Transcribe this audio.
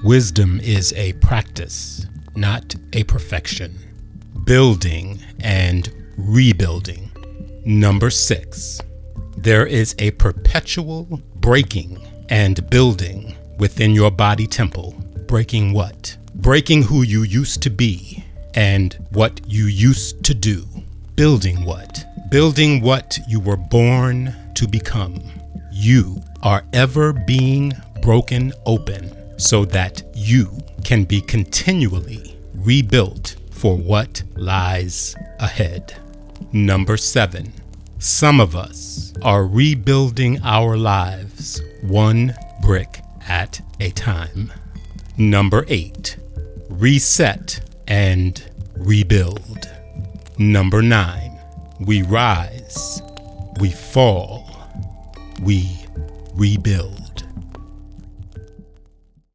Wisdom is a practice, not a perfection. Building and rebuilding. Number 6. There is a perpetual breaking and building within your body temple. Breaking what? Breaking who you used to be and what you used to do. Building what? Building what you were born to become. You are ever being broken open so that you can be continually rebuilt for what lies ahead. Number 7. Some of us are rebuilding our lives one brick at a time. Number 8. Reset and rebuild. Number 9. We rise, we fall, we rebuild.